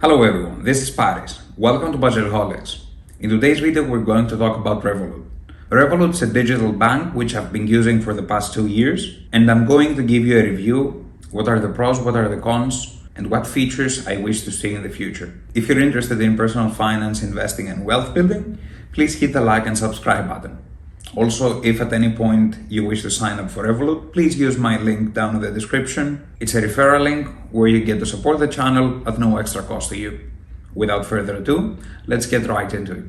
Hello everyone, this is Paris. Welcome to BudgetHolics. In today's video, we're going to talk about Revolut. Revolut is a digital bank which I've been using for the past 2 years, and I'm going to give you a review. What are the pros, what are the cons, and what features I wish to see in the future. If you're interested in personal finance, investing, and wealth building, please hit the like and subscribe button. Also, if at any point you wish to sign up for Revolut, please use my link down in the description. It's a referral link where you get to support the channel at no extra cost to you. Without further ado, let's get right into it.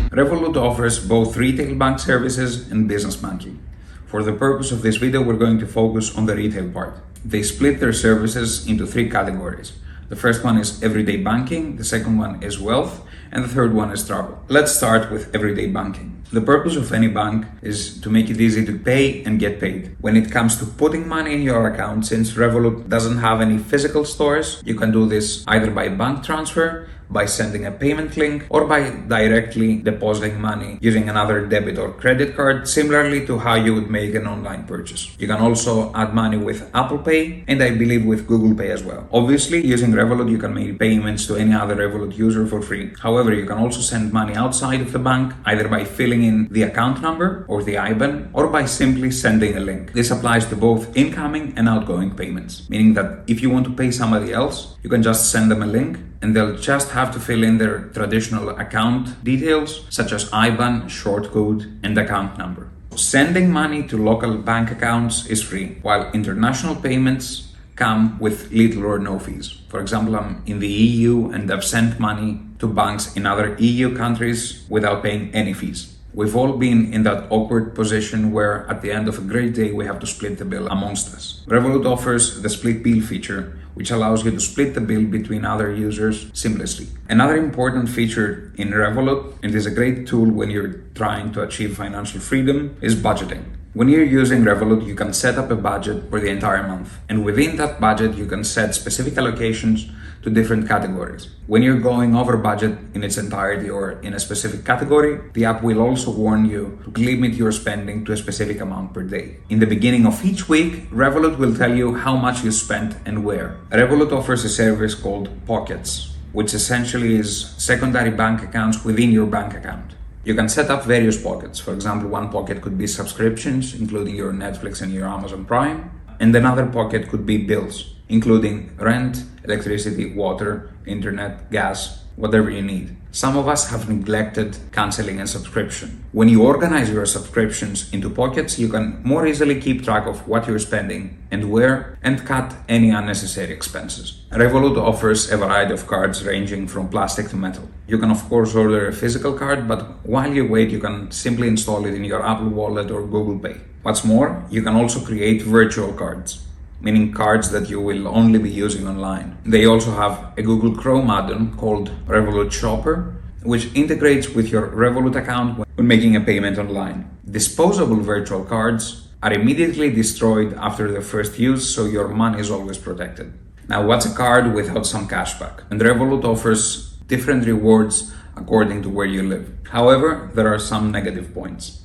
Revolut offers both retail bank services and business banking. For the purpose of this video, we're going to focus on the retail part. They split their services into 3 categories. The first one is everyday banking, the second one is wealth, and the third one is travel. Let's start with everyday banking. The purpose of any bank is to make it easy to pay and get paid. When it comes to putting money in your account, since Revolut doesn't have any physical stores, you can do this either by bank transfer, by sending a payment link, or by directly depositing money using another debit or credit card, similarly to how you would make an online purchase. You can also add money with Apple Pay, and I believe with Google Pay as well. Obviously, using Revolut, you can make payments to any other Revolut user for free. However, you can also send money outside of the bank, either by filling in the account number or the IBAN, or by simply sending a link. This applies to both incoming and outgoing payments, meaning that if you want to pay somebody else, you can just send them a link, and they'll just have to fill in their traditional account details, such as IBAN, short code, and account number. Sending money to local bank accounts is free, while international payments come with little or no fees. For example, I'm in the EU and I've sent money to banks in other EU countries without paying any fees. We've all been in that awkward position where at the end of a great day we have to split the bill amongst us. Revolut offers the split bill feature, which allows you to split the bill between other users seamlessly. Another important feature in Revolut, and is a great tool when you're trying to achieve financial freedom, is budgeting. When you're using Revolut, you can set up a budget for the entire month, and within that budget you can set specific allocations to different categories. When you're going over budget in its entirety or in a specific category, the app will also warn you to limit your spending to a specific amount per day. In the beginning of each week, Revolut will tell you how much you spent and where. Revolut offers a service called Pockets, which essentially is secondary bank accounts within your bank account. You can set up various pockets. For example, one pocket could be subscriptions, including your Netflix and your Amazon Prime, and another pocket could be bills, including rent, electricity, water, internet, gas, whatever you need. Some of us have neglected canceling a subscription. When you organize your subscriptions into pockets, you can more easily keep track of what you're spending and where, and cut any unnecessary expenses. Revolut offers a variety of cards ranging from plastic to metal. You can of course order a physical card, but while you wait, you can simply install it in your Apple Wallet or Google Pay. What's more, you can also create virtual cards, meaning cards that you will only be using online. They also have a Google Chrome add-on called Revolut Shopper, which integrates with your Revolut account when making a payment online. Disposable virtual cards are immediately destroyed after their first use, so your money is always protected. Now, what's a card without some cashback? And Revolut offers different rewards according to where you live. However, there are some negative points.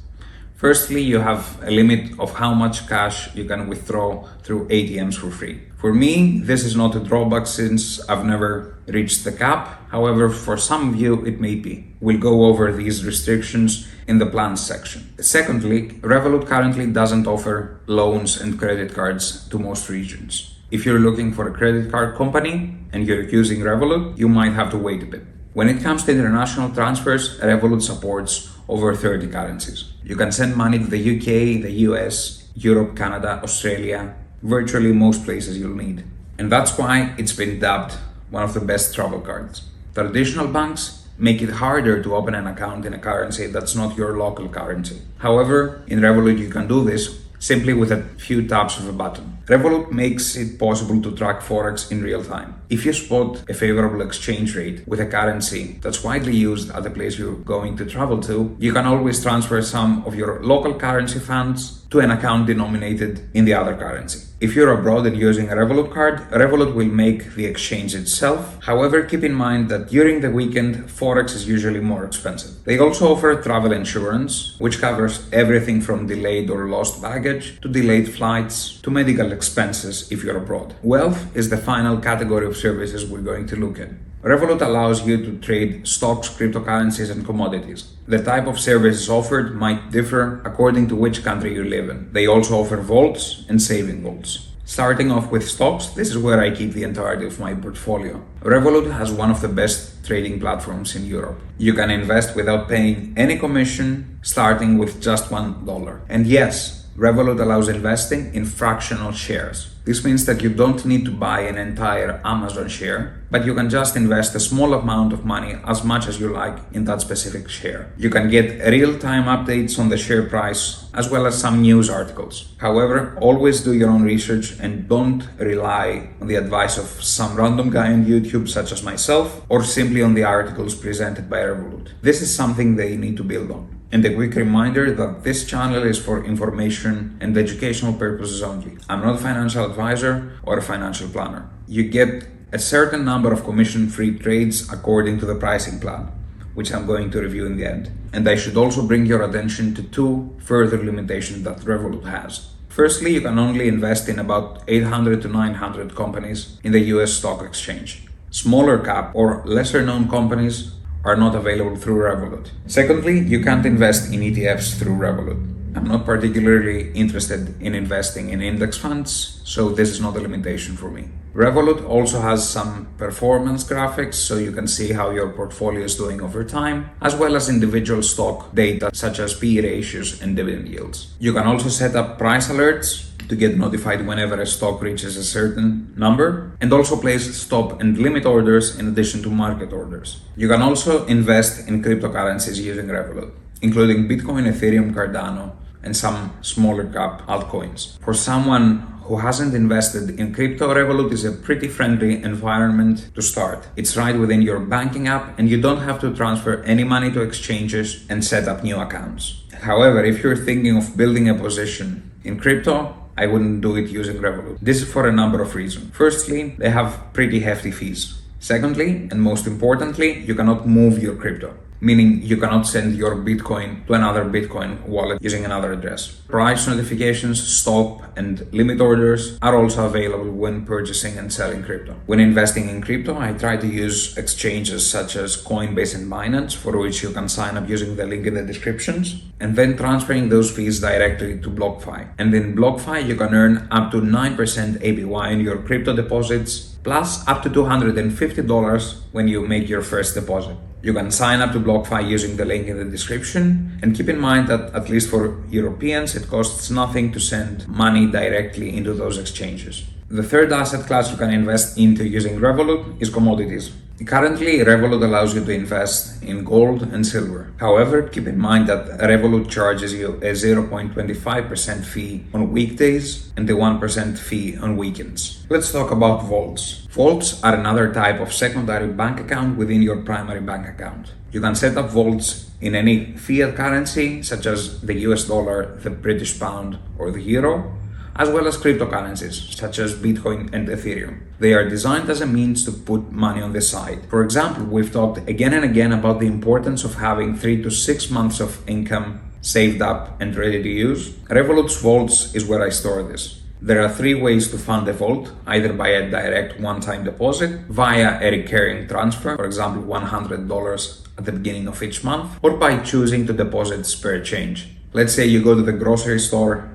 Firstly, you have a limit of how much cash you can withdraw through ATMs for free. For me, this is not a drawback since I've never reached the cap. However, for some of you, it may be. We'll go over these restrictions in the plans section. Secondly, Revolut currently doesn't offer loans and credit cards to most regions. If you're looking for a credit card company and you're using Revolut, you might have to wait a bit. When it comes to international transfers, Revolut supports over 30 currencies. You can send money to the UK, the US, Europe, Canada, Australia, virtually most places you'll need. And that's why it's been dubbed one of the best travel cards. Traditional banks make it harder to open an account in a currency that's not your local currency. However, in Revolut you can do this simply with a few taps of a button. Revolut makes it possible to track Forex in real time. If you spot a favorable exchange rate with a currency that's widely used at the place you're going to travel to, you can always transfer some of your local currency funds to an account denominated in the other currency. If you're abroad and using a Revolut card, Revolut will make the exchange itself. However, keep in mind that during the weekend, Forex is usually more expensive. They also offer travel insurance, which covers everything from delayed or lost baggage to delayed flights to medical expenses if you're abroad. Wealth is the final category of services we're going to look at. Revolut allows you to trade stocks, cryptocurrencies, and commodities. The type of services offered might differ according to which country you live in. They also offer vaults and saving vaults. Starting off with stocks, this is where I keep the entirety of my portfolio. Revolut has one of the best trading platforms in Europe. You can invest without paying any commission, starting with just $1. And yes, Revolut allows investing in fractional shares. This means that you don't need to buy an entire Amazon share, but you can just invest a small amount of money, as much as you like, in that specific share. You can get real-time updates on the share price, as well as some news articles. However, always do your own research and don't rely on the advice of some random guy on YouTube, such as myself, or simply on the articles presented by Revolut. This is something they need to build on. And a quick reminder that this channel is for information and educational purposes only. I'm not a financial advisor or a financial planner. You get a certain number of commission-free trades according to the pricing plan, which I'm going to review in the end. And I should also bring your attention to two further limitations that Revolut has. Firstly, you can only invest in about 800 to 900 companies in the US stock exchange. Smaller cap or lesser known companies are not available through Revolut. Secondly, you can't invest in ETFs through Revolut. I'm not particularly interested in investing in index funds, so this is not a limitation for me. Revolut also has some performance graphics, so you can see how your portfolio is doing over time, as well as individual stock data such as PE ratios and dividend yields. You can also set up price alerts to get notified whenever a stock reaches a certain number, and also place stop and limit orders in addition to market orders. You can also invest in cryptocurrencies using Revolut, including Bitcoin, Ethereum, Cardano, and some smaller cap altcoins. For someone who hasn't invested in crypto, Revolut is a pretty friendly environment to start. It's right within your banking app, and you don't have to transfer any money to exchanges and set up new accounts. However, if you're thinking of building a position in crypto, I wouldn't do it using Revolut. This is for a number of reasons. Firstly, they have pretty hefty fees. Secondly, and most importantly, you cannot move your crypto, meaning you cannot send your Bitcoin to another Bitcoin wallet using another address. Price notifications, stop and limit orders are also available when purchasing and selling crypto. When investing in crypto, I try to use exchanges such as Coinbase and Binance, for which you can sign up using the link in the descriptions, and then transferring those fees directly to BlockFi. And in BlockFi, you can earn up to 9% APY in your crypto deposits, plus up to $250 when you make your first deposit. You can sign up to BlockFi using the link in the description, and keep in mind that at least for Europeans, it costs nothing to send money directly into those exchanges. The third asset class you can invest into using Revolut is commodities. Currently, Revolut allows you to invest in gold and silver. However, keep in mind that Revolut charges you a 0.25% fee on weekdays and a 1% fee on weekends. Let's talk about vaults. Vaults are another type of secondary bank account within your primary bank account. You can set up vaults in any fiat currency, such as the US dollar, the British pound, or the euro, as well as cryptocurrencies such as Bitcoin and Ethereum. They are designed as a means to put money on the side. For example, we've talked again and again about the importance of having 3 to 6 months of income saved up and ready to use. Revolut's vaults is where I store this. There are 3 ways to fund a vault, either by a direct one-time deposit, via a recurring transfer, for example $100 at the beginning of each month, or by choosing to deposit spare change. Let's say you go to the grocery store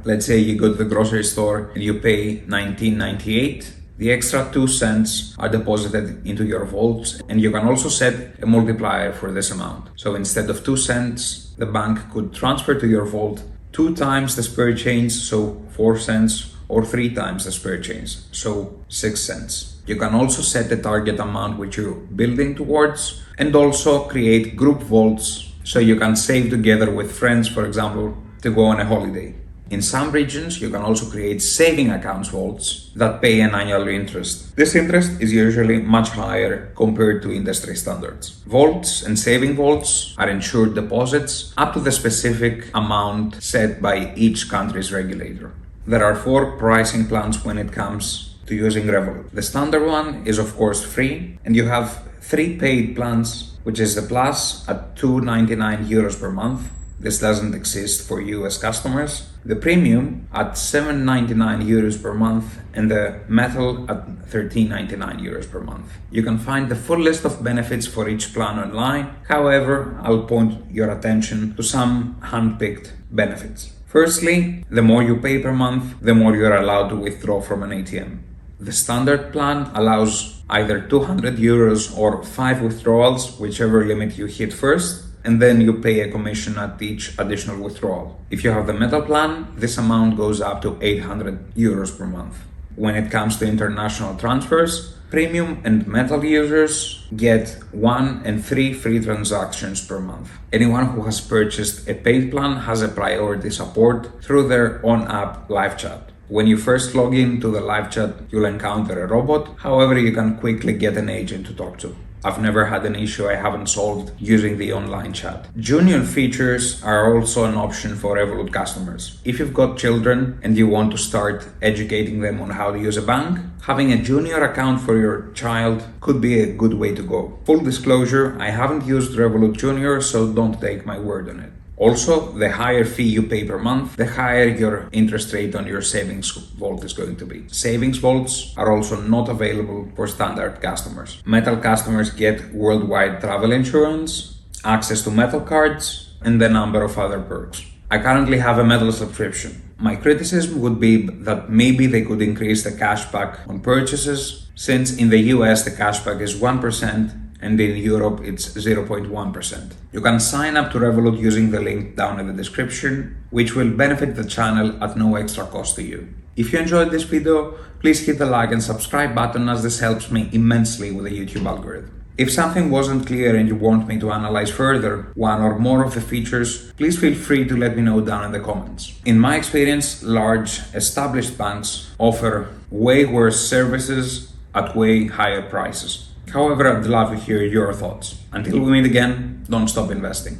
and you pay $19.98. The extra 2 cents are deposited into your vaults, and you can also set a multiplier for this amount. So instead of 2 cents, the bank could transfer to your vault 2 times the spare change, so 4 cents, or 3 times the spare change, so 6 cents. You can also set the target amount which you're building towards, and also create group vaults so you can save together with friends, for example, to go on a holiday. In some regions, you can also create saving accounts vaults that pay an annual interest. This interest is usually much higher compared to industry standards. Vaults and saving vaults are insured deposits up to the specific amount set by each country's regulator. There are 4 pricing plans when it comes to using Revolut. The standard one is of course free, and you have 3 paid plans, which is the Plus at €2.99 per month. This doesn't exist for US customers. The Premium at €7.99 per month, and the Metal at €13.99 per month. You can find the full list of benefits for each plan online. However, I'll point your attention to some hand-picked benefits. Firstly, the more you pay per month, the more you're allowed to withdraw from an ATM. The standard plan allows either €200 or 5 withdrawals, whichever limit you hit first, and then you pay a commission at each additional withdrawal. If you have the metal plan, this amount goes up to €800 per month. When it comes to international transfers, premium and metal users get 1 and 3 free transactions per month. Anyone who has purchased a paid plan has a priority support through their own app live chat. When you first log in to the live chat, you'll encounter a robot. However, you can quickly get an agent to talk to. I've never had an issue I haven't solved using the online chat. Junior features are also an option for Revolut customers. If you've got children and you want to start educating them on how to use a bank, having a junior account for your child could be a good way to go. Full disclosure, I haven't used Revolut Junior, so don't take my word on it. Also, the higher fee you pay per month, the higher your interest rate on your savings vault is going to be. Savings vaults are also not available for standard customers. Metal customers get worldwide travel insurance, access to metal cards, and a number of other perks. I currently have a metal subscription. My criticism would be that maybe they could increase the cashback on purchases, since in the US the cashback is 1%, and in Europe it's 0.1%. You can sign up to Revolut using the link down in the description, which will benefit the channel at no extra cost to you. If you enjoyed this video, please hit the like and subscribe button, as this helps me immensely with the YouTube algorithm. If something wasn't clear and you want me to analyze further one or more of the features, please feel free to let me know down in the comments. In my experience, large established banks offer way worse services at way higher prices. However, I'd love to hear your thoughts. Until we meet again, don't stop investing.